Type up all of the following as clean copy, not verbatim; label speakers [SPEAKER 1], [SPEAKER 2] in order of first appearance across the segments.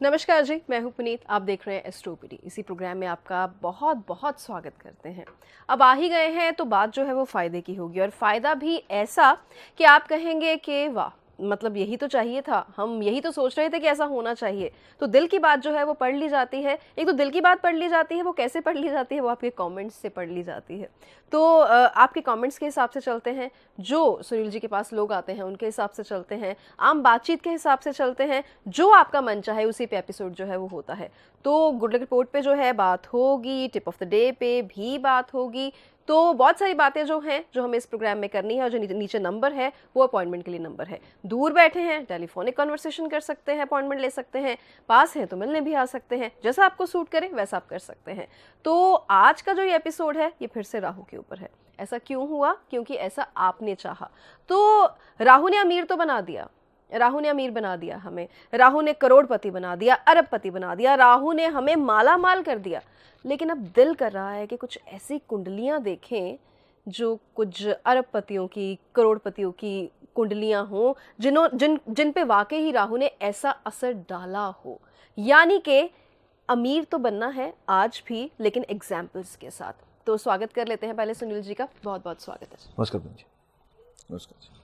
[SPEAKER 1] नमस्कार जी, मैं हूं पुनीत। आप देख रहे हैं एस्ट्रोपीडी। इसी प्रोग्राम में आपका बहुत बहुत स्वागत करते हैं। अब आ ही गए हैं तो बात जो है वो फ़ायदे की होगी, और फ़ायदा भी ऐसा कि आप कहेंगे कि वाह, मतलब यही तो चाहिए था, हम यही तो सोच रहे थे कि ऐसा होना चाहिए। तो दिल की बात जो है वो पढ़ ली जाती है। एक तो दिल की बात पढ़ ली जाती है, वो कैसे पढ़ ली जाती है, वो आपके कमेंट्स से पढ़ ली जाती है। तो आपके कमेंट्स के हिसाब से चलते हैं, जो सुनील जी के पास लोग आते हैं उनके हिसाब से चलते हैं, आम बातचीत के हिसाब से चलते हैं, जो आपका मन चाहे उसी पे एपिसोड जो है वो होता है। तो गुड लक रिपोर्ट पे जो है बात होगी, टिप ऑफ द डे पे भी बात होगी। तो बहुत सारी बातें जो हैं जो हमें इस प्रोग्राम में करनी है, और जो नीचे नंबर है वो अपॉइंटमेंट के लिए नंबर है। दूर बैठे हैं टेलीफोनिक कन्वर्सेशन कर सकते हैं, अपॉइंटमेंट ले सकते हैं, पास हैं तो मिलने भी आ सकते हैं, जैसा आपको सूट करे वैसा आप कर सकते हैं। तो आज का जो ये एपिसोड है ये फिर से राहु के ऊपर है। ऐसा क्यों हुआ? क्योंकि ऐसा आपने चाहा। तो राहु ने अमीर तो बना दिया, राहु ने अमीर बना दिया हमें, राहु ने करोड़पति बना दिया, अरबपति बना दिया, राहु ने हमें माला माल कर दिया। लेकिन अब दिल कर रहा है कि कुछ ऐसी कुंडलियां देखें जो कुछ अरबपतियों की, करोड़पतियों की कुंडलियां हों, जिन पे वाकई ही राहु ने ऐसा असर डाला हो। यानी कि अमीर तो बनना है आज भी, लेकिन एग्जाम्पल्स के साथ। तो स्वागत कर लेते हैं पहले सुनील जी का। बहुत बहुत स्वागत है।
[SPEAKER 2] नमस्कार बहन जी। नमस्कार जी।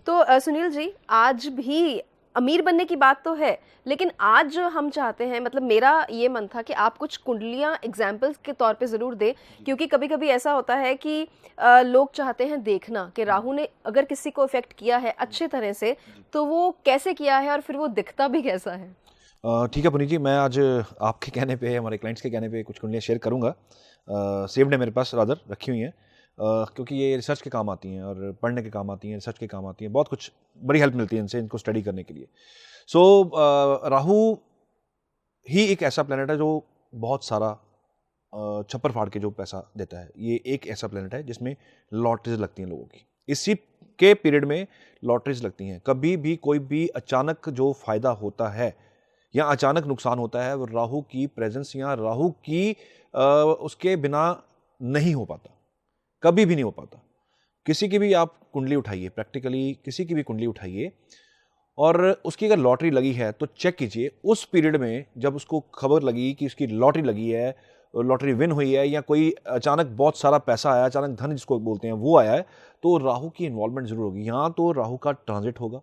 [SPEAKER 1] तो सुनील जी, आज भी अमीर बनने की बात तो है, लेकिन आज जो हम चाहते हैं, मतलब मेरा ये मन था कि आप कुछ कुंडलियां एग्जाम्पल्स के तौर पे ज़रूर दें। क्योंकि कभी कभी ऐसा होता है कि लोग चाहते हैं देखना कि राहु ने अगर किसी को इफेक्ट किया है अच्छे तरह से, तो वो कैसे किया है और फिर वो दिखता भी कैसा है।
[SPEAKER 2] ठीक है पुनीत जी, मैं आज आपके कहने पे, हमारे क्लाइंट्स के कहने पे कुछ कुंडलियाँ शेयर करूँगा। सेव्ड है मेरे पास, रादर रखी हुई हैं, क्योंकि ये रिसर्च के काम आती हैं और पढ़ने के काम आती हैं, रिसर्च के काम आती हैं। बहुत कुछ बड़ी हेल्प मिलती है इनसे, इनको स्टडी करने के लिए। सो राहु ही एक ऐसा प्लेनेट है जो बहुत सारा छप्पर फाड़ के जो पैसा देता है। ये एक ऐसा प्लेनेट है जिसमें लॉटरीज लगती हैं लोगों की। इसी के पीरियड में लॉटरीज लगती हैं। कभी भी कोई भी अचानक जो फायदा होता है या अचानक नुकसान होता है, वो राहु की प्रेजेंस या राहु की उसके बिना नहीं हो पाता, कभी भी नहीं हो पाता। किसी की भी आप कुंडली उठाइए, प्रैक्टिकली किसी की भी कुंडली उठाइए, और उसकी अगर लॉटरी लगी है तो चेक कीजिए उस पीरियड में जब उसको खबर लगी कि उसकी लॉटरी लगी है, लॉटरी विन हुई है, या कोई अचानक बहुत सारा पैसा आया, अचानक धन जिसको बोलते हैं वो आया है, तो राहु की इन्वॉल्वमेंट जरूर होगी। यहाँ तो राहु का ट्रांजिट होगा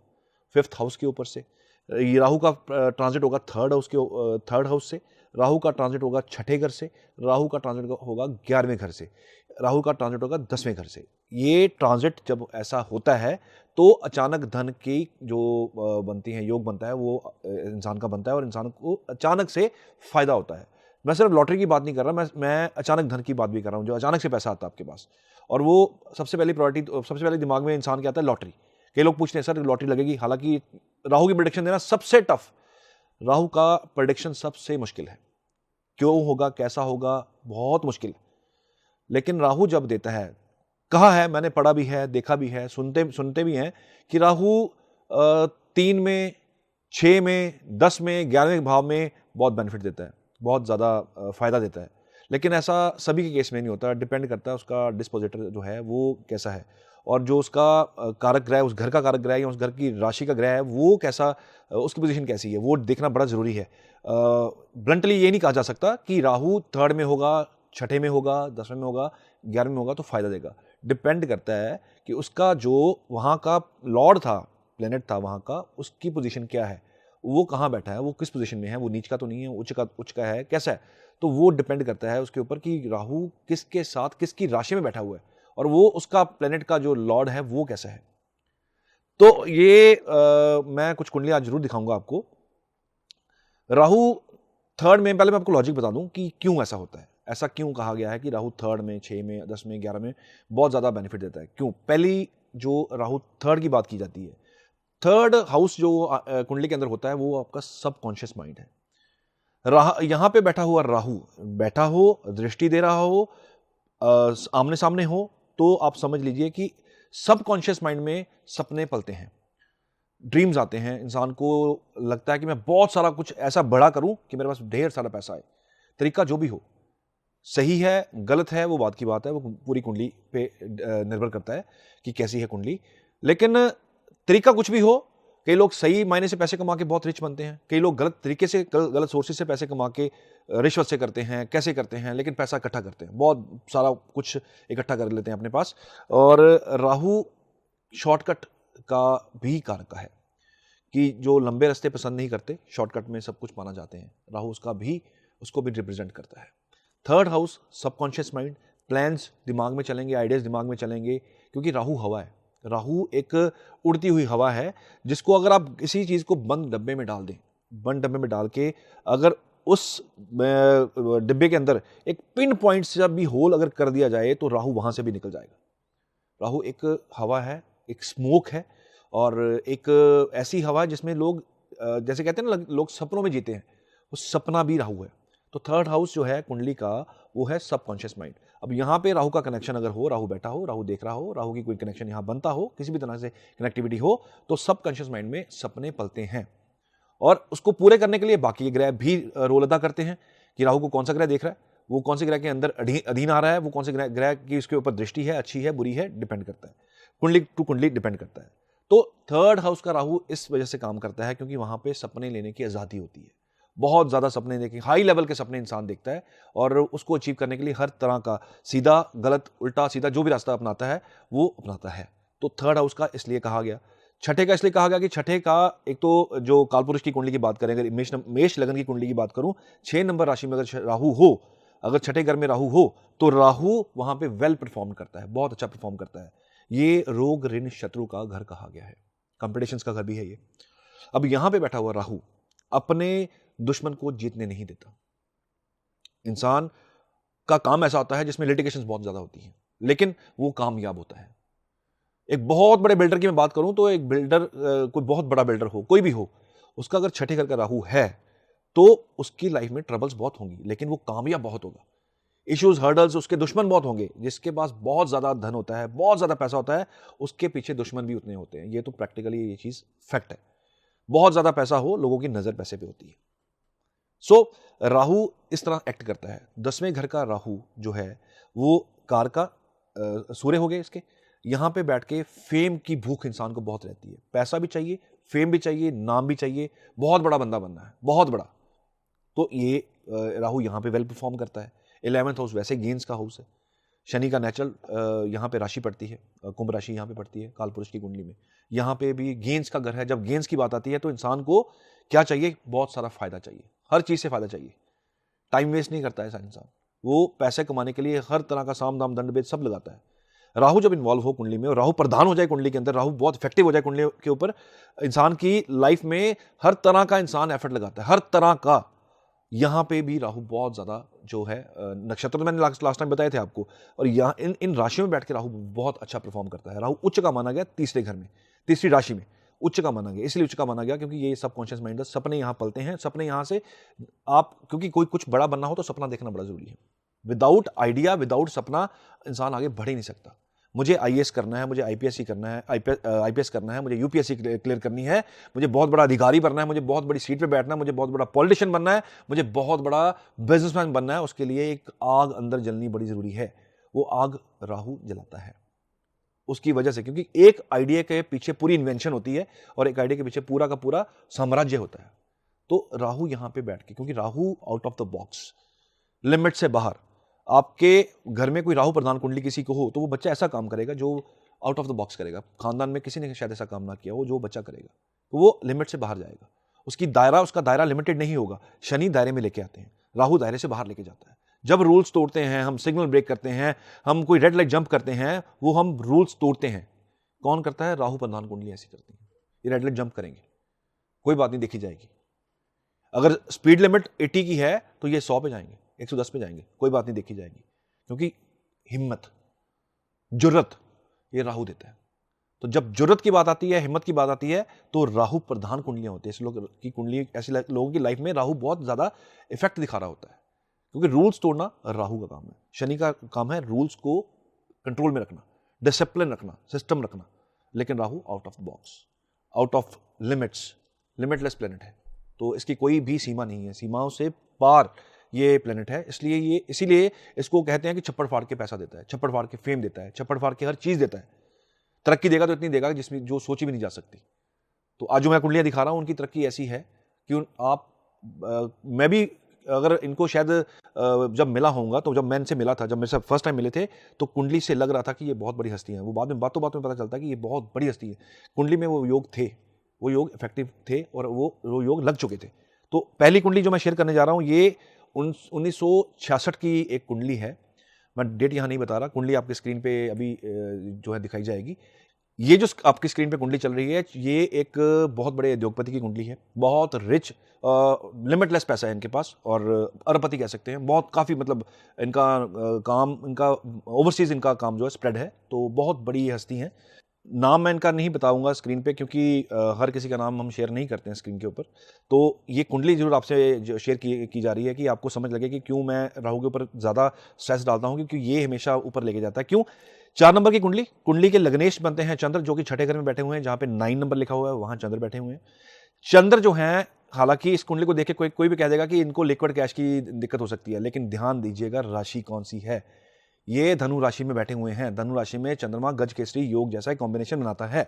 [SPEAKER 2] 5th हाउस के ऊपर से, ये राहु का ट्रांजिट होगा थर्ड हाउस से, राहु का ट्रांजिट होगा 6ठे घर से, राहु का ट्रांजिट होगा 11वें घर से, राहु का ट्रांजिट होगा 10वें घर से। ये ट्रांजिट जब ऐसा होता है तो अचानक धन की जो बनती है, योग बनता है, वो इंसान का बनता है और इंसान को अचानक से फायदा होता है। मैं सिर्फ लॉटरी की बात नहीं कर रहा, मैं अचानक धन की बात भी कर रहा हूँ, जो अचानक से पैसा आता है आपके पास। और वो सबसे पहली प्रायोरिटी, सबसे पहले दिमाग में इंसान क्या आता है? लॉटरी। कई लोग पूछते हैं सर लॉटरी लगेगी, हालांकि राहु की प्रेडिक्शन देना सबसे टफ, राहु का प्रेडिक्शन सबसे मुश्किल है। क्यों होगा, कैसा होगा, बहुत मुश्किल है। लेकिन राहु जब देता है, कहा है, मैंने पढ़ा भी है, देखा भी है, सुनते भी हैं कि राहु 3 में, 6 में, 10 में, 11वें भाव में बहुत बेनिफिट देता है, बहुत ज़्यादा फायदा देता है। लेकिन ऐसा सभी के केस में नहीं होता, डिपेंड करता है उसका डिस्पोजिटर जो है वो कैसा है, और जो उसका कारक ग्रह, उस घर का कारक ग्रह या उस घर की राशि का ग्रह है वो कैसा, उसकी पोजीशन कैसी है, वो देखना बड़ा ज़रूरी है। ब्लंटली ये नहीं कहा जा सकता कि राहु 3rd में होगा, 6ठे में होगा, 10वें में होगा, 11वें में होगा तो फायदा देगा। डिपेंड करता है कि उसका जो वहाँ का लॉर्ड था, प्लेनेट था वहाँ का, उसकी पोजीशन क्या है, वो कहाँ बैठा है, वो किस पोजीशन में है, वो नीच का तो नहीं है, उच्च का है, कैसा है। तो वो डिपेंड करता है उसके ऊपर कि राहु किसके साथ, किसकी राशि में बैठा हुआ है, और वो उसका प्लेनेट का जो लॉर्ड है वो कैसा है। तो ये मैं कुछ कुंडली आज जरूर दिखाऊंगा आपको। राहु 3rd में, पहले मैं आपको लॉजिक बता दूं कि क्यों ऐसा होता है, ऐसा क्यों कहा गया है कि राहु 3rd में, 6 में, 10 में, 11 में बहुत ज़्यादा बेनिफिट देता है। क्यों? पहली जो राहु 3rd की बात की जाती है, 3rd हाउस जो कुंडली के अंदर होता है वो आपका सबकॉन्शियस माइंड है। यहाँ पे बैठा हुआ राहु बैठा हो, दृष्टि दे रहा हो, आमने सामने हो, तो आप समझ लीजिए कि सबकॉन्शियस माइंड में सपने पलते हैं, ड्रीम्स आते हैं, इंसान को लगता है कि मैं बहुत सारा कुछ ऐसा बड़ा करूं कि मेरे पास ढेर सारा पैसा आए। तरीका जो भी हो, सही है गलत है वो बात की बात है, वो पूरी कुंडली पे निर्भर करता है कि कैसी है कुंडली। लेकिन तरीका कुछ भी हो, कई लोग सही मायने से पैसे कमा के बहुत रिच बनते हैं, कई लोग गलत तरीके से गलत सोर्सेज से पैसे कमा के रिश्वत से करते हैं, कैसे करते हैं, लेकिन पैसा इकट्ठा करते हैं, बहुत सारा कुछ इकट्ठा कर लेते हैं अपने पास। और राहु शॉर्टकट का भी कारक है कि जो लंबे रास्ते पसंद नहीं करते, शॉर्टकट में सब कुछ पाना चाहते हैं, राहु उसको भी रिप्रेजेंट करता है। Third house subconscious mind, plans दिमाग में चलेंगे, आइडियाज दिमाग में चलेंगे, क्योंकि राहु हवा है। राहु एक उड़ती हुई हवा है जिसको अगर आप किसी चीज़ को बंद डब्बे में डाल दें, बंद डब्बे में डाल के अगर उस डिब्बे के अंदर एक पिन पॉइंट से भी होल अगर कर दिया जाए तो राहु वहाँ से भी निकल जाएगा। राहु एक हवा है, एक स्मोक है, और एक ऐसी हवा है जिसमें लोग जैसे कहते हैं ना, लोग सपनों में जीते हैं, वो सपना भी राहु है। तो थर्ड हाउस जो है कुंडली का वो है सबकॉन्शियस माइंड। अब यहाँ पे राहु का कनेक्शन अगर हो, राहु बैठा हो, राहु देख रहा हो, राहु की कोई कनेक्शन यहाँ बनता हो, किसी भी तरह से कनेक्टिविटी हो, तो सबकॉन्शियस माइंड में सपने पलते हैं। और उसको पूरे करने के लिए बाकी ग्रह भी रोल अदा करते हैं कि राहु को कौन सा ग्रह देख रहा है, वो कौन से ग्रह के अंदर अधीन आ रहा है, वो कौन से ग्रह की उसके ऊपर दृष्टि है, अच्छी है बुरी है, डिपेंड करता है, कुंडली टू कुंडली डिपेंड करता है। तो थर्ड हाउस का राहु इस वजह से काम करता है क्योंकि वहां पे सपने लेने की आज़ादी होती है। बहुत ज़्यादा सपने देखें, हाई लेवल के सपने इंसान देखता है और उसको अचीव करने के लिए हर तरह का सीधा गलत उल्टा सीधा जो भी रास्ता अपनाता है वो अपनाता है। तो थर्ड हाउस का इसलिए कहा गया। छठे का इसलिए कहा गया कि छठे का एक तो जो कालपुरुष की कुंडली की बात करें, अगर मेष लगन की कुंडली की बात करूं, 6 नंबर राशि में अगर राहु हो, अगर छठे घर में राहु हो तो राहु वहां पे वेल परफॉर्म करता है, बहुत अच्छा परफॉर्म करता है। ये रोग ऋण शत्रु का घर कहा गया है, कॉम्पिटिशंस का घर भी है ये। अब यहां पे बैठा हुआ राहु अपने दुश्मन को जीतने नहीं देता। इंसान का काम ऐसा होता है जिसमें लिटिगेशंस बहुत ज्यादा होती हैं, लेकिन वो कामयाब होता है। एक बहुत बड़े बिल्डर की मैं बात करूं तो एक बिल्डर कोई बहुत बड़ा बिल्डर हो, कोई भी हो, उसका अगर छठे घर का राहु है तो उसकी लाइफ में ट्रबल्स बहुत होंगी, लेकिन वो कामयाब बहुत होगा। इश्यूज, हर्डल्स, उसके दुश्मन बहुत होंगे। जिसके पास बहुत ज्यादा धन होता है, बहुत ज्यादा पैसा होता है, उसके पीछे दुश्मन भी उतने होते हैं। ये तो प्रैक्टिकली ये चीज फैक्ट है। बहुत ज्यादा पैसा हो, लोगों की नजर पैसे पे होती है। सो राहु इस तरह एक्ट करता है। 10वें घर का राहु जो है वो कार का सूर्य हो गए इसके। यहां पे बैठ के फेम की भूख इंसान को बहुत रहती है। पैसा भी चाहिए, फेम भी चाहिए, नाम भी चाहिए, बहुत बड़ा बंदा बनना है, बहुत बड़ा। तो ये राहु यहां पे वेल परफॉर्म करता है। 11th हाउस वैसे गेंस का हाउस है। शनि का नेचुरल यहाँ पे राशि पड़ती है, कुंभ राशि यहाँ पे पड़ती है कालपुरुष की कुंडली में। यहाँ पे भी गेंस का घर है। जब गेंस की बात आती है तो इंसान को क्या चाहिए? बहुत सारा फायदा चाहिए, हर चीज से फायदा चाहिए। टाइम वेस्ट नहीं करता ऐसा इंसान, वो पैसे कमाने के लिए हर तरह का साम दाम दंड भेद सब लगाता है। राहु जब इन्वॉल्व हो कुंडली में और राहु प्रधान हो जाए कुंडली के अंदर, राहु बहुत इफेक्टिव हो जाए कुंडली के ऊपर, इंसान की लाइफ में हर तरह का इंसान एफर्ट लगाता है, हर तरह का। यहां पे भी राहु बहुत ज्यादा जो है, नक्षत्र तो मैंने लास्ट टाइम बताए थे आपको, और यहाँ इन राशियों में बैठ के राहु बहुत अच्छा परफॉर्म करता है। राहु उच्च का माना गया तीसरे घर में, तीसरी राशि में उच्च का माना गया। इसलिए उच्च का माना गया क्योंकि ये सबकॉन्शियस माइंड, सपने यहाँ पलते हैं। सपने यहाँ से आप, क्योंकि कोई कुछ बड़ा बनना हो तो सपना देखना बड़ा जरूरी है। विदाउट आइडिया, विदाउट सपना इंसान आगे बढ़ ही नहीं सकता। मुझे आईएएस करना है, मुझे आईपीएस करना है, आईपीएस करना है, मुझे यूपीएससी क्लियर करनी है, मुझे बहुत बड़ा अधिकारी बनना है, मुझे बहुत बड़ी सीट पे बैठना है, मुझे बहुत बड़ा पॉलिटिशियन बनना है, मुझे बहुत बड़ा बिजनेसमैन बनना है। उसके लिए एक आग अंदर जलनी बड़ी जरूरी है। वो आग राहु जलाता है उसकी वजह से, क्योंकि एक आइडिया के पीछे पूरी इन्वेंशन होती है और एक आइडिया के पीछे पूरा का पूरा साम्राज्य होता है। तो राहु यहां पे बैठ के, क्योंकि Rahu out of the box, limit से बाहर। आपके घर में कोई राहु प्रधान कुंडली किसी को हो तो वो बच्चा ऐसा काम करेगा जो आउट ऑफ द बॉक्स करेगा। खानदान में किसी ने शायद ऐसा काम ना किया हो, जो बच्चा करेगा तो वो लिमिट से बाहर जाएगा। उसका दायरा लिमिटेड नहीं होगा। शनि दायरे में लेके आते हैं, राहु दायरे से बाहर लेके जाता है। जब रूल्स तोड़ते हैं, हम सिग्नल ब्रेक करते हैं, हम कोई रेड लाइट जंप करते हैं, वो हम रूल्स तोड़ते हैं। कौन करता है? राहु प्रधान कुंडली ऐसी करती है। ये रेड लाइट जंप करेंगे, कोई बात नहीं, देखी जाएगी। अगर स्पीड लिमिट 80 की है तो ये 100 पे जाएंगे, 110 पे जाएंगे, कोई बात नहीं, देखी जाएगी। क्योंकि हिम्मत, जुर्रत ये राहु देता है। तो जब जुर्रत की बात आती है, हिम्मत की बात आती है, तो राहु प्रधान कुंडलियां होती है। ऐसे लोग की कुंडली, ऐसे लोगों की लाइफ में राहु बहुत ज्यादा इफेक्ट दिखा रहा होता है, क्योंकि रूल्स तोड़ना राहु का काम है। शनि का काम है रूल्स को कंट्रोल में रखना, डिसिप्लिन रखना, सिस्टम रखना। लेकिन Rahu out of the box, out of limits, limitless planet है। तो इसकी कोई भी सीमा नहीं है, सीमाओं से पार ये प्लेनेट है। इसीलिए इसको कहते हैं कि छप्पड़ फाड़ के पैसा देता है, छप्पड़ फाड़ के फेम देता है, छप्पड़ फाड़ के हर चीज देता है। तरक्की देगा तो इतनी देगा जिसमें जो सोची भी नहीं जा सकती। तो आज जो मैं कुंडलियाँ दिखा रहा हूँ उनकी तरक्की ऐसी है कि मैं भी अगर इनको शायद जब मिला होऊंगा, तो जब मैं इनसे मिला था, जब मेरे से फर्स्ट टाइम मिले थे, तो कुंडली से लग रहा था कि ये बहुत बड़ी हस्ती है। वो बाद में बातों बातों में पता चलता है कि ये बहुत बड़ी हस्ती है। कुंडली में वो योग थे, वो योग इफेक्टिव थे और वो योग लग चुके थे। तो पहली कुंडली जो मैं शेयर करने जा रहा हूँ ये 1966 की एक कुंडली है। मैं डेट यहाँ नहीं बता रहा, कुंडली आपकी स्क्रीन पे अभी जो है दिखाई जाएगी। ये जो आपकी स्क्रीन पे कुंडली चल रही है, ये एक बहुत बड़े उद्योगपति की कुंडली है। बहुत रिच, लिमिटलेस पैसा है इनके पास और अरबपति कह सकते हैं। बहुत काफ़ी मतलब इनका काम, इनका ओवरसीज इनका काम जो है स्प्रेड है। तो बहुत बड़ी हस्ती हैं। नाम मैं इनका नहीं बताऊंगा स्क्रीन पे, क्योंकि हर किसी का नाम हम शेयर नहीं करते हैं स्क्रीन के ऊपर। तो ये कुंडली जरूर आपसे शेयर की जा रही है कि आपको समझ लगे कि क्यों मैं राहु के ऊपर ज़्यादा स्ट्रेस डालता हूँ, क्योंकि ये हमेशा ऊपर लेके जाता है। क्यों? 4 नंबर की कुंडली के लग्नेश बनते हैं चंद्र, जो कि छठे घर में बैठे हुए हैं। जहाँ पे 9 नंबर लिखा हुआ है वहाँ चंद्र बैठे हुए हैं। चंद्र जो हैं, हालांकि इस कुंडली को देख के कोई भी कह देगा कि इनको लिक्विड कैश की दिक्कत हो सकती है, लेकिन ध्यान दीजिएगा राशि कौन सी है। ये धनु राशि में बैठे हुए हैं। धनु राशि में चंद्रमा गज केसरी योग जैसा कॉम्बिनेशन बनाता है।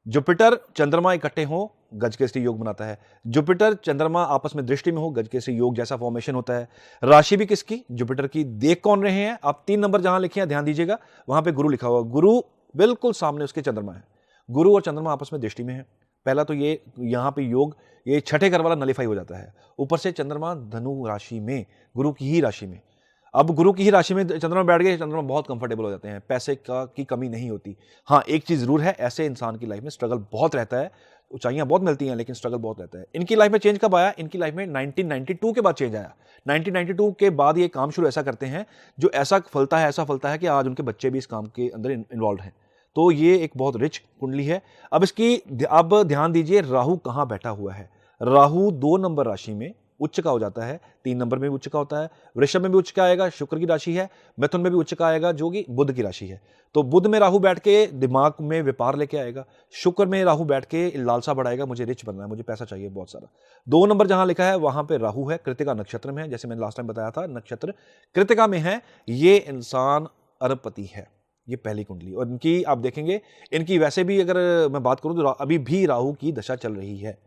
[SPEAKER 2] जुपिटर चंद्रमा इकट्ठे हो गज केसरी योग बनाता है। जुपिटर चंद्रमा आपस में दृष्टि में हो गज केसरी योग जैसा फॉर्मेशन होता है। राशि भी किसकी? जुपिटर की। देख कौन रहे हैं आप? 3 नंबर जहां लिखे हैं ध्यान दीजिएगा, वहां पे गुरु लिखा हुआ। गुरु बिल्कुल सामने उसके चंद्रमा है। गुरु और चंद्रमा आपस में दृष्टि में है। पहला तो ये यहाँ पे योग, ये छठे घर वाला नलीफाई हो जाता है। ऊपर से चंद्रमा धनु राशि में, गुरु की ही राशि में। अब गुरु की ही राशि में चंद्रमा बैठ गए, चंद्रमा बहुत कंफर्टेबल हो जाते हैं, पैसे की कमी नहीं होती। हाँ, एक चीज जरूर है, ऐसे इंसान की लाइफ में स्ट्रगल बहुत रहता है। ऊंचाइयां बहुत मिलती हैं लेकिन स्ट्रगल बहुत रहता है। इनकी लाइफ में चेंज कब आया? इनकी लाइफ में 1992 के बाद चेंज आया। 1992 के बाद ये काम शुरू ऐसा करते हैं जो ऐसा फलता है कि आज उनके बच्चे भी इस काम के अंदर इन्वॉल्व हैं। तो ये एक बहुत रिच कुंडली है। अब ध्यान दीजिए राहु कहाँ बैठा हुआ है। राहु 2 नंबर राशि में उच्च का हो जाता है। 3 नंबर में भी उच्च का होता है। वृषभ में भी उच्च का आएगा, शुक्र की राशि है। मिथुन में भी उच्च का आएगा जो कि बुध की राशि है। तो बुध में राहु बैठ के दिमाग में व्यापार लेके आएगा। शुक्र में राहु बैठ के लालसा बढ़ाएगा, मुझे रिच बनना है, मुझे पैसा चाहिए बहुत सारा। 2 नंबर जहां लिखा है वहां पे राहु है, कृतिका नक्षत्र में है। जैसे मैंने लास्ट टाइम बताया था, नक्षत्र कृतिका में है। ये इंसान अरबपति है। ये पहली कुंडली। और इनकी आप देखेंगे, इनकी वैसे भी अगर मैं बात करूं तो अभी भी राहु की दशा चल रही है।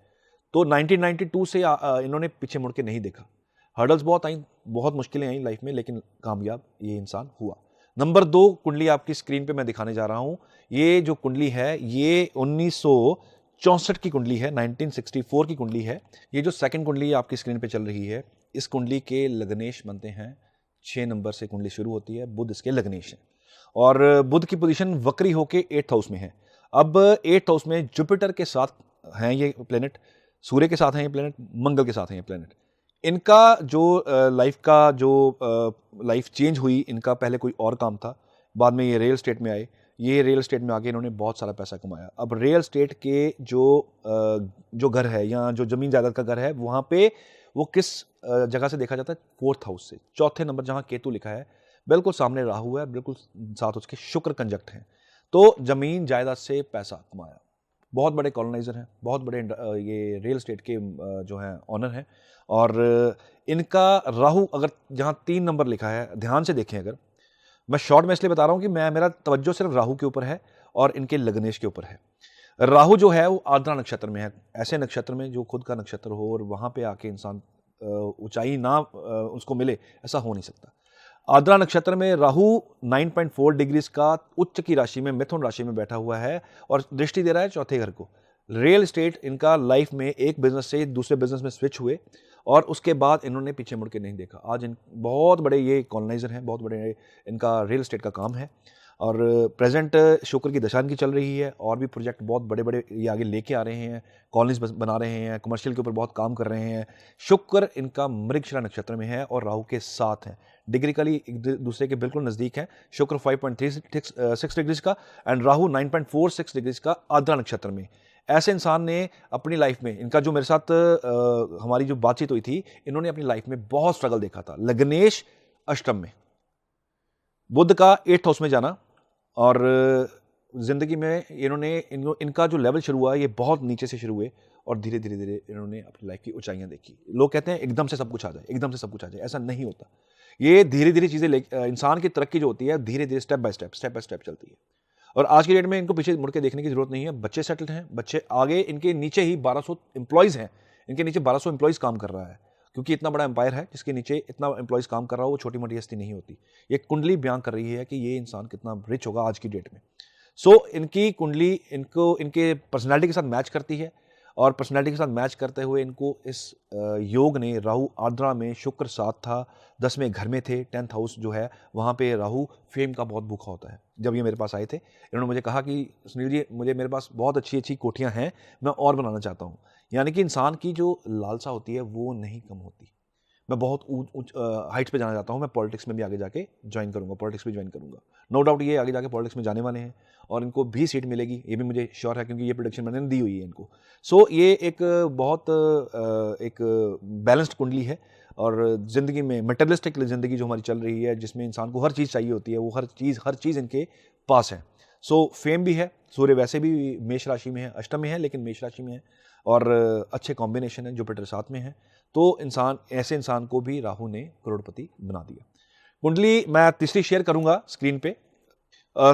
[SPEAKER 2] तो 1992 से इन्होंने पीछे मुड़ के नहीं देखा। हर्डल्स बहुत आई, बहुत मुश्किलें आई लाइफ में, लेकिन कामयाब ये इंसान हुआ। नंबर 2 कुंडली आपकी स्क्रीन पे मैं दिखाने जा रहा हूं। ये जो कुंडली है ये 1964 की कुंडली है, 1964 की कुंडली है। ये जो सेकंड कुंडली आपकी स्क्रीन पे चल रही है, इस कुंडली के लग्नेश बनते हैं 6 नंबर से कुंडली शुरू होती है। बुध इसके लग्नेश है और बुध की पोजीशन वक्री होके 8th हाउस में है। अब 8th हाउस में जुपिटर के साथ हैं ये प्लेनेट, सूर्य के साथ हैं ये प्लेनेट, मंगल के साथ हैं ये प्लेनेट। इनका जो लाइफ चेंज हुई, इनका पहले कोई और काम था, बाद में ये रियल एस्टेट में आए। ये रियल एस्टेट में आके इन्होंने बहुत सारा पैसा कमाया। अब रियल एस्टेट के जो घर है या जो जमीन जायदाद का घर है, वहाँ पे वो किस जगह से देखा जाता है? 4th हाउस से। चौथे नंबर जहाँ केतु लिखा है, बिल्कुल सामने राहु है, बिल्कुल साथ उसके शुक्र कंजक्ट हैं। तो जमीन जायदाद से पैसा कमाया। बहुत बड़े कॉलोनाइजर हैं, बहुत बड़े ये रियल एस्टेट के जो हैं ऑनर हैं। और इनका राहु अगर जहाँ 3 नंबर लिखा है, ध्यान से देखें, अगर मैं शॉर्ट में इसलिए बता रहा हूँ कि मेरा तवज्जो सिर्फ राहु के ऊपर है और इनके लग्नेश के ऊपर है। राहु जो है वो आर्द्रा नक्षत्र में है। ऐसे नक्षत्र में जो खुद का नक्षत्र हो और वहाँ पे आके इंसान ऊंचाई ना उसको मिले, ऐसा हो नहीं सकता। आर्द्रा नक्षत्र में राहु 9.4 डिग्रीज का उच्च की राशि में, मिथुन राशि में बैठा हुआ है और दृष्टि दे रहा है चौथे घर को। रियल एस्टेट इनका लाइफ में एक बिजनेस से दूसरे बिजनेस में स्विच हुए और उसके बाद इन्होंने पीछे मुड़ के नहीं देखा। आज बहुत बड़े ये कॉलोनाइजर हैं, बहुत बड़े इनका रियल एस्टेट का काम है। और प्रेजेंट शुक्र की दशा इनकी चल रही है और भी प्रोजेक्ट बहुत बड़े बड़े ये आगे लेके आ रहे हैं। कॉलोनीज बना रहे हैं, कमर्शियल के ऊपर बहुत काम कर रहे हैं। शुक्र इनका मृगशिरा नक्षत्र में है और राहु के साथ है। डिग्रिकली एक दूसरे के बिल्कुल नज़दीक है। शुक्र 5.36 डिग्रीज का एंड राहु 9.46 डिग्रीज का आर्द्रा नक्षत्र में। ऐसे इंसान ने अपनी लाइफ में, इनका जो मेरे साथ हमारी जो बातचीत हुई थी, इन्होंने अपनी लाइफ में बहुत स्ट्रगल देखा था। लग्नेश अष्टम में, बुध का 8th हाउस में जाना और जिंदगी में इनका जो लेवल शुरू हुआ ये बहुत नीचे से शुरू हुए और धीरे धीरे धीरे इन्होंने अपनी लाइफ की ऊंचाइयां देखी। लोग कहते हैं एकदम से सब कुछ आ जाए, एकदम से सब कुछ आ जाए, ऐसा नहीं होता। ये धीरे धीरे चीजें इंसान की तरक्की जो होती है धीरे धीरे स्टेप बाय स्टेप चलती है। और आज की डेट में इनको पीछे मुड़ के देखने की जरूरत नहीं है, बच्चे सेटल्ड हैं, बच्चे आगे, इनके नीचे ही 1200 एम्प्लॉयज़ हैं, इनके नीचे 1200 एम्प्लॉयज़ काम कर रहा है, क्योंकि इतना बड़ा एम्पायर है जिसके नीचे इतना एम्प्लॉयज़ काम कर रहा हो, वो छोटी मोटी हस्ती नहीं होती। ये कुंडली बयान कर रही है कि ये इंसान कितना रिच होगा आज की डेट में। सो इनकी कुंडली इनको इनके पर्सनैलिटी के साथ मैच करती है, और पर्सनैलिटी के साथ मैच करते हुए इनको इस योग ने, राहु आर्द्रा में, शुक्र साथ था, 10वें घर में थे, 10th हाउस जो है वहाँ पे राहु फेम का बहुत भूखा होता है। जब ये मेरे पास आए थे, इन्होंने मुझे कहा कि सुनील जी, मेरे पास बहुत अच्छी अच्छी कोठियाँ हैं, मैं और बनाना चाहता हूँ। यानी कि इंसान की जो लालसा होती है वो नहीं कम होती। मैं बहुत ऊंच हाइट्स पे जाना चाहता हूँ, मैं पॉलिटिक्स में भी आगे जाके ज्वाइन करूँगा, पॉलिटिक्स भी ज्वाइन करूँगा। नो डाउट ये आगे जाके पॉलिटिक्स में जाने वाले हैं और इनको भी सीट मिलेगी, ये भी मुझे श्योर है, क्योंकि ये प्रेडिक्शन मैंने दी हुई है इनको। सो ये एक बहुत एक बैलेंस्ड कुंडली है, और ज़िंदगी में मटेरियलिस्टिक ज़िंदगी जो हमारी चल रही है, जिसमें इंसान को हर चीज़ चाहिए होती है, वो हर चीज़ इनके पास है। सो फेम भी है, सूर्य वैसे भी मेष राशि में है, अष्टम में है लेकिन मेष राशि में है, और अच्छे कॉम्बिनेशन है, जुपिटर साथ में है। तो ऐसे इंसान को भी राहु ने करोड़पति बना दिया। कुंडली मैं तीसरी शेयर करूंगा स्क्रीन पे।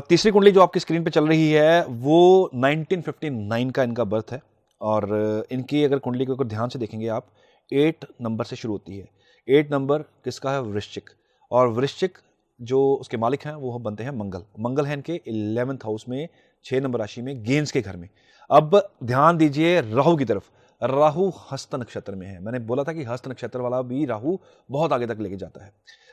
[SPEAKER 2] तीसरी कुंडली जो आपकी स्क्रीन पे चल रही है वो 1959 का इनका बर्थ है, और इनकी अगर कुंडली को अगर ध्यान से देखेंगे आप, 8 नंबर से शुरू होती है। 8 नंबर किसका है? वृश्चिक। और वृश्चिक जो उसके मालिक हैं वो बनते हैं मंगल। मंगल है इनके 11th हाउस में, 6 नंबर राशि में, गेंस के घर में। अब ध्यान दीजिए राहु की तरफ। राहु हस्त नक्षत्र में है। मैंने बोला था कि हस्त नक्षत्र वाला भी राहु बहुत आगे तक लेके जाता है।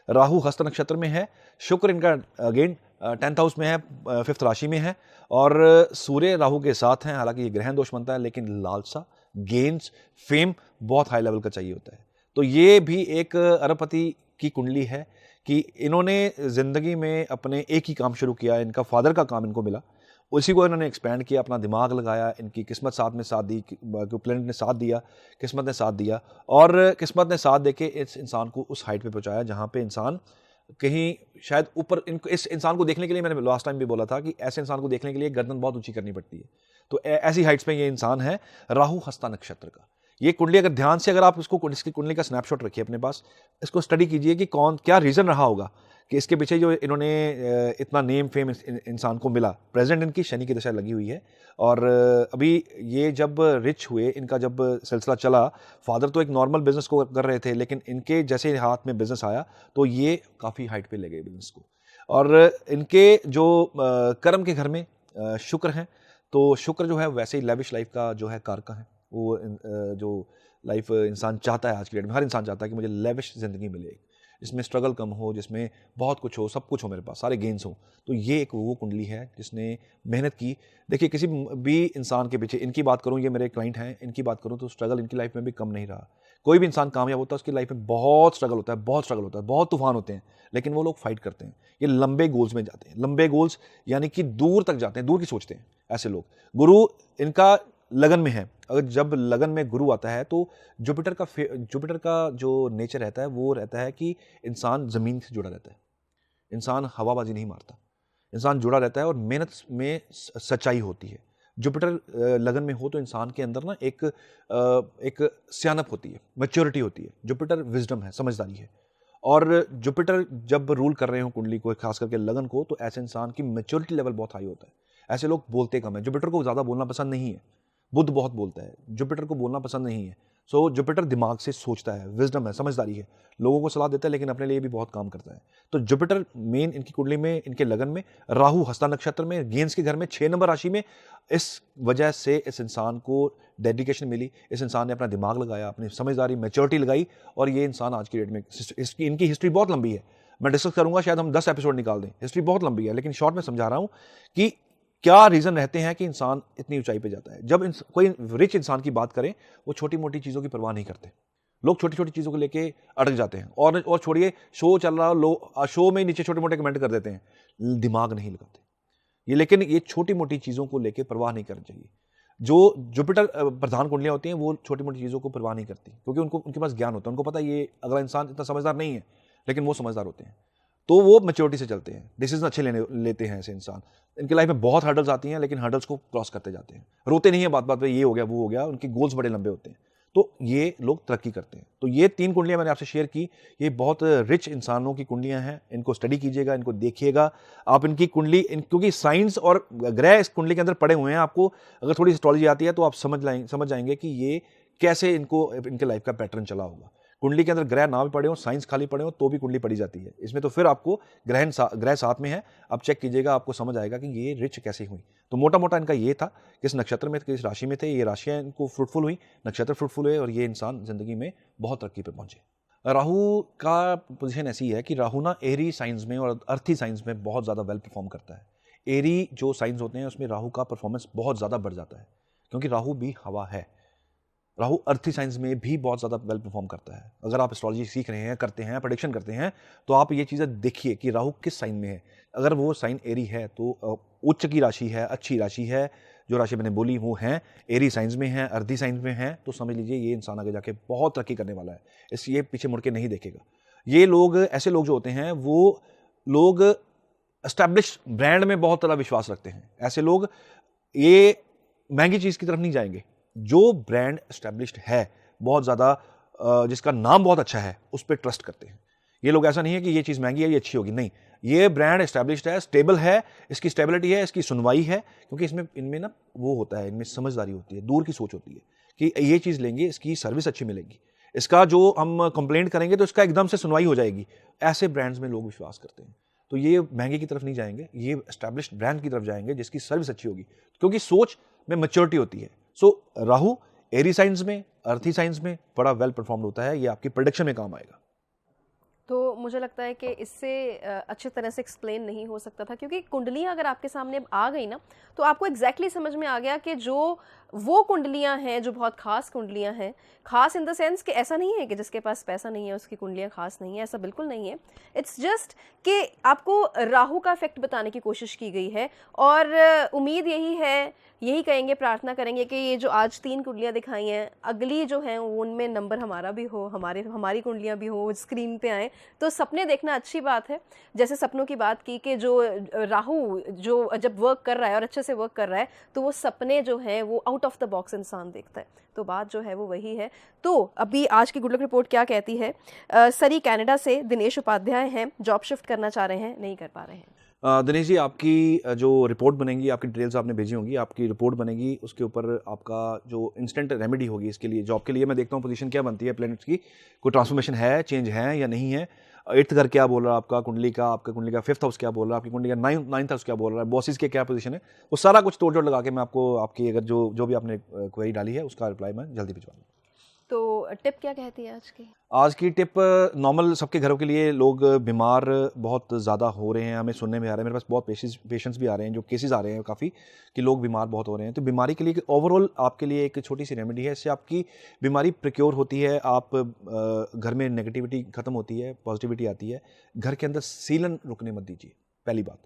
[SPEAKER 2] राहु हस्त नक्षत्र में है। शुक्र इनका अगेन 10th हाउस में है, 5th राशि में है, और सूर्य राहु के साथ हैं। हालांकि ये ग्रहण दोष बनता है, लेकिन लालसा, गेंस, फेम बहुत हाई लेवल का चाहिए होता है। तो ये भी एक अरबपति की कुंडली है कि इन्होंने जिंदगी में अपने एक ही काम शुरू किया, इनका फादर का काम इनको मिला, उसी को इन्होंने एक्सपैंड किया, अपना दिमाग लगाया, इनकी किस्मत साथ में साथ दी, प्लेनेट ने साथ दिया, किस्मत ने साथ दिया, और किस्मत ने साथ देके इस इंसान को उस हाइट पे पहुंचाया जहां पे इंसान कहीं शायद ऊपर। इनको इस इंसान को देखने के लिए, मैंने लास्ट टाइम भी बोला था कि ऐसे इंसान को देखने के लिए गर्दन बहुत ऊंची करनी पड़ती है। तो ऐसी हाइट्स पे ये इंसान है राहु हस्ता नक्षत्र का। ये कुंडली अगर ध्यान से, अगर आप इसकी कुंडली का स्नैपशॉट रखिए अपने पास, इसको स्टडी कीजिए कि क्या रीजन रहा होगा कि इसके पीछे जो इन्होंने इतना नेम फेम इंसान को मिला। प्रेजेंट इनकी शनि की दशा लगी हुई है, और अभी ये जब रिच हुए, इनका जब सिलसिला चला, फादर तो एक नॉर्मल बिजनेस को कर रहे थे, लेकिन इनके जैसे हाथ में बिजनेस आया तो ये काफ़ी हाइट पे ले गए बिजनेस को। और इनके जो कर्म के घर में शुक्र हैं, तो शुक्र जो है वैसे ही लेविश लाइफ का जो है कारक है। वो जो लाइफ इंसान चाहता है आज की डेट में, हर इंसान चाहता है कि मुझे लेविश ज़िंदगी मिले, जिसमें स्ट्रगल कम हो, जिसमें बहुत कुछ हो, सब कुछ हो मेरे पास, सारे गेंस हो। तो ये एक वो कुंडली है जिसने मेहनत की। देखिए किसी भी इंसान के पीछे, इनकी बात करूं, ये मेरे क्लाइंट हैं, इनकी बात करूं तो स्ट्रगल इनकी लाइफ में भी कम नहीं रहा। कोई भी इंसान कामयाब होता है उसकी लाइफ में बहुत स्ट्रगल होता है, बहुत स्ट्रगल होता है, बहुत तूफान होते हैं, लेकिन वो लोग फाइट करते हैं। ये लंबे गोल्स में जाते हैं, लंबे गोल्स यानी कि दूर तक जाते हैं, दूर की सोचते हैं ऐसे लोग। गुरु इनका लगन में है। अगर जब लगन में गुरु आता है तो जुपिटर का जो नेचर रहता है वो रहता है कि इंसान ज़मीन से जुड़ा रहता है, इंसान हवाबाजी नहीं मारता, इंसान जुड़ा रहता है और मेहनत में सच्चाई होती है। जुपिटर लगन में हो तो इंसान के अंदर ना एक सियानप होती है, मैच्योरिटी होती है। जुपिटर विजडम है, समझदारी है। और जुपिटर जब रूल कर रहे हो कुंडली को, खास करके लगन को, तो ऐसे इंसान की मैच्योरिटी लेवल बहुत हाई होता है। ऐसे लोग बोलते कम है। जुपिटर को ज़्यादा बोलना पसंद नहीं है। बुध बहुत बोलता है, जुपिटर को बोलना पसंद नहीं है। सो जुपिटर दिमाग से सोचता है, विजडम है, समझदारी है, लोगों को सलाह देता है, लेकिन अपने लिए भी बहुत काम करता है। तो जुपिटर मेन इनकी कुंडली में, इनके लगन में, राहु हस्ता नक्षत्र में, गेंस के घर में, 6 नंबर राशि में। इस वजह से इस इंसान को डेडिकेशन मिली, इस इंसान ने अपना दिमाग लगाया, अपनी समझदारी, मैच्योरिटी लगाई, और ये इंसान आज की डेट में, इनकी हिस्ट्री बहुत लंबी है, मैं डिस्कस करूंगा, शायद हम 10 एपिसोड निकाल दें, हिस्ट्री बहुत लंबी है, लेकिन शॉर्ट में समझा रहा हूं कि क्या रीजन रहते हैं कि इंसान इतनी ऊंचाई पे जाता है। जब कोई रिच इंसान की बात करें, वो छोटी मोटी चीजों की परवाह नहीं करते। लोग छोटी छोटी चीजों को लेके अटक जाते हैं, और छोड़िए, शो चल रहा, लोग शो में नीचे छोटे मोटे कमेंट कर देते हैं, दिमाग नहीं लगाते ये। लेकिन ये छोटी मोटी चीजों को लेके परवाह नहीं करनी चाहिए। जो जुपिटर प्रधान कुंडलियां होती हैं वो छोटी मोटी चीजों को परवाह नहीं करती, क्योंकि उनके पास ज्ञान होता है, उनको पता है ये अगला इंसान इतना समझदार नहीं है, लेकिन वो समझदार होते हैं, तो वो मैच्योरिटी से चलते हैं, डिसीजन अच्छे लेते हैं ऐसे इंसान। इनकी लाइफ में बहुत हर्डल्स आती हैं, लेकिन हर्डल्स को क्रॉस करते जाते हैं, रोते नहीं है बात बात पे, ये हो गया वो हो गया, उनके गोल्स बड़े लंबे होते हैं। तो ये लोग तरक्की करते हैं। तो ये 3 कुंडलियां मैंने आपसे शेयर की, ये बहुत रिच इंसानों की कुंडलियां हैं। इनको स्टडी कीजिएगा, इनको देखिएगा आप, इनकी कुंडली क्योंकि साइंस और ग्रह इस कुंडली के अंदर पड़े हुए हैं। आपको अगर थोड़ी एस्ट्रोलॉजी आती है तो आप समझ जाएंगे कि ये कैसे इनके लाइफ का पैटर्न चला होगा। कुंडली के अंदर ग्रह ना भी पड़े हो, साइंस खाली पड़े हो, तो भी कुंडली पड़ी जाती है। इसमें तो फिर आपको ग्रह साथ में है, आप चेक कीजिएगा, आपको समझ आएगा कि ये रिच कैसे हुई। तो मोटा मोटा इनका ये था, किस नक्षत्र में, किस राशि में थे, ये राशियां इनको फ्रूटफुल हुई, नक्षत्र फ्रूटफुल हुए और ये इंसान जिंदगी में बहुत तरक्की पे पहुंचे। राहु का पोजीशन ऐसी है कि राहु ना एरी साइंस में और अर्थी साइंस में बहुत ज़्यादा वेल परफॉर्म करता है। एरी जो साइंस होते हैं उसमें राहु का परफॉर्मेंस बहुत ज़्यादा बढ़ जाता है, क्योंकि राहु भी हवा है। राहु अर्थी साइंस में भी बहुत ज़्यादा वेल परफॉर्म करता है। अगर आप एस्ट्रोलॉजी सीख रहे हैं, करते हैं, प्रेडिक्शन करते हैं, तो आप ये चीज़ें देखिए कि राहु किस साइन में है। अगर वो साइन एरी है तो उच्च की राशि है, अच्छी राशि है, जो राशि मैंने बोली वो हैं एरी साइंस में है, अर्धी साइंस में है, तो समझ लीजिए ये इंसान आगे जाके बहुत तरक्की करने वाला है। ये पीछे मुड़ के नहीं देखेगा। ये लोग, ऐसे लोग जो होते हैं, वो लोग एस्टैब्लिश ब्रांड में बहुत ज़्यादा विश्वास रखते हैं। ऐसे लोग ये महंगी चीज़ की तरफ नहीं जाएंगे। जो ब्रांड एस्टैब्लिश्ड है बहुत ज़्यादा, जिसका नाम बहुत अच्छा है, उस पर ट्रस्ट करते हैं। ये लोग ऐसा नहीं है कि ये चीज़ महंगी है, ये अच्छी होगी, नहीं, ये ब्रांड एस्टैब्लिश्ड है, स्टेबल है, इसकी स्टेबिलिटी है, इसकी सुनवाई है, क्योंकि इनमें ना वो होता है, इनमें समझदारी होती है, दूर की सोच होती है कि ये चीज़ लेंगे, इसकी सर्विस अच्छी मिलेगी, इसका जो हम कंप्लेंट करेंगे तो इसका एकदम से सुनवाई हो जाएगी। ऐसे ब्रांड्स में लोग विश्वास करते हैं। तो ये महंगे की तरफ नहीं जाएंगे, ये एस्टैब्लिश्ड ब्रांड की तरफ जाएंगे जिसकी सर्विस अच्छी होगी, क्योंकि सोच में मैच्योरिटी होती है। सो राहु एरी साइंस में, अर्थी साइंस में बड़ा वेल परफॉर्म्ड होता है। ये आपकी प्रेडिक्शन में काम आएगा।
[SPEAKER 1] तो मुझे लगता है कि इससे अच्छी तरह से एक्सप्लेन नहीं हो सकता था, क्योंकि कुंडलियां अगर आपके सामने आ गई ना, तो आपको एग्जैक्टली समझ में आ गया कि जो वो कुंडलियां हैं जो बहुत खास कुंडलियां हैं, खास इन द सेंस कि ऐसा नहीं है कि जिसके पास पैसा नहीं है उसकी कुंडलियां खास नहीं है, ऐसा बिल्कुल नहीं है। इट्स जस्ट कि आपको राहु का इफेक्ट बताने की कोशिश की गई है, और उम्मीद यही कहेंगे, प्रार्थना करेंगे कि ये जो आज 3 कुंडलियां दिखाई हैं, अगली जो हैं उनमें नंबर हमारा भी हो, हमारी कुंडलियां भी हो, स्क्रीन पे आए। तो सपने देखना अच्छी बात है, जैसे सपनों की बात की कि जो राहु जो जब वर्क कर रहा है और अच्छे से वर्क कर रहा है, तो वो सपने जो हैं वो आउट ऑफ द बॉक्स इंसान देखता है। तो बात जो है वो वही है। तो अभी आज की गुड लक रिपोर्ट क्या कहती है? सरी कनाडा से दिनेश उपाध्याय हैं, जॉब शिफ्ट करना चाह रहे हैं, नहीं कर पा रहे हैं।
[SPEAKER 2] दिनेश जी, आपकी जो रिपोर्ट बनेगी, आपकी डिटेल्स आपने भेजी होंगी, आपकी रिपोर्ट बनेगी, उसके ऊपर आपका जो इंस्टेंट रेमेडी होगी इसके लिए, जॉब के लिए। मैं देखता हूँ पोजीशन क्या बनती है प्लैनेट्स की, कोई ट्रांसफॉर्मेशन है, चेंज है या नहीं है। 8th घर क्या बोल रहा है आपका कुंडली का, आपका कुंडली का 5th हाउस क्या बोल रहा है, आपकी कुंडली का 9th हाउस क्या बोल रहा है, बॉसेस के क्या पोजीशन है, वो सारा कुछ तोड़ जोड़ लगा के मैं आपको, आपकी अगर जो भी आपने क्वेरी डाली है उसका रिप्लाई मैं जल्दी भिजवा दूँ।
[SPEAKER 1] तो टिप क्या कहती है आज की?
[SPEAKER 2] आज की टिप नॉर्मल सबके घरों के लिए, लोग बीमार बहुत ज़्यादा हो रहे हैं, हमें सुनने में आ रहा है, मेरे पास बहुत पेशेंट्स भी आ रहे हैं, जो केसेस आ रहे हैं काफ़ी, कि लोग बीमार बहुत हो रहे हैं। तो बीमारी के लिए ओवरऑल आपके लिए एक छोटी सी रेमेडी है, इससे आपकी बीमारी प्रिक्योर होती है, आप घर में नेगेटिविटी खत्म होती है, पॉजिटिविटी आती है। घर के अंदर सीलन रुकने मत दीजिए, पहली बात।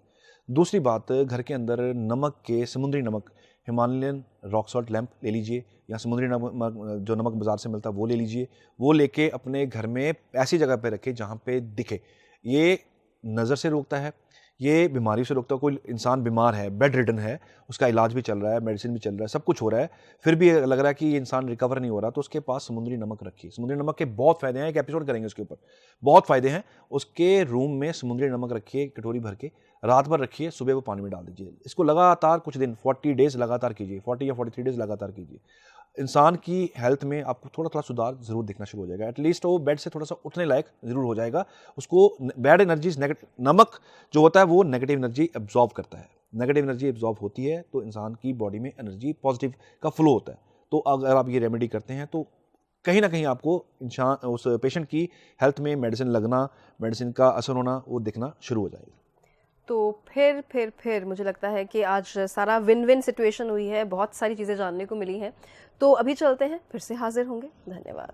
[SPEAKER 2] दूसरी बात, घर के अंदर नमक के, समुद्री नमक, हिमालयन रॉक सॉल्ट लैंप ले लीजिए, या समुद्री नमक जो नमक बाज़ार से मिलता है वो ले लीजिए। वो लेके अपने घर में ऐसी जगह पे रखें जहाँ पे दिखे। ये नज़र से रोकता है, ये बीमारी से रोकता है। कोई इंसान बीमार है, बेड रिडन है, उसका इलाज भी चल रहा है, मेडिसिन भी चल रहा है, सब कुछ हो रहा है, फिर भी लग रहा है कि ये इंसान रिकवर नहीं हो रहा, तो उसके पास समुद्री नमक रखिए। समुद्री नमक के बहुत फ़ायदे हैं, एक एपिसोड करेंगे उसके ऊपर, बहुत फ़ायदे हैं। उसके रूम में समुद्री नमक रखिए, कटोरी भर के, रात भर रखिए, सुबह वो पानी में डाल दीजिए। इसको लगातार कुछ दिन, 40 डेज़ लगातार कीजिए, 40 या 43 डेज़ लगातार कीजिए। इंसान की हेल्थ में आपको थोड़ा थोड़ा सुधार ज़रूर दिखना शुरू हो जाएगा। एटलीस्ट वो बेड से थोड़ा सा उठने लायक ज़रूर हो जाएगा। उसको बैड एनर्जीज, नमक जो होता है वो नेगेटिव एनर्जी एब्जॉर्ब करता है। नेगेटिव एनर्जी एब्जॉर्ब होती है तो इंसान की बॉडी में एनर्जी पॉजिटिव का फ्लो होता है। तो अगर आप ये रेमेडी करते हैं तो कहीं ना कहीं आपको इंसान, उस पेशेंट की हेल्थ में मेडिसिन लगना, मेडिसिन का असर होना, वो दिखना शुरू हो जाएगा।
[SPEAKER 1] तो फिर मुझे लगता है कि आज सारा विन विन सिचुएशन हुई है, बहुत सारी चीज़ें जानने को मिली हैं। तो अभी चलते हैं, फिर से हाजिर होंगे। धन्यवाद।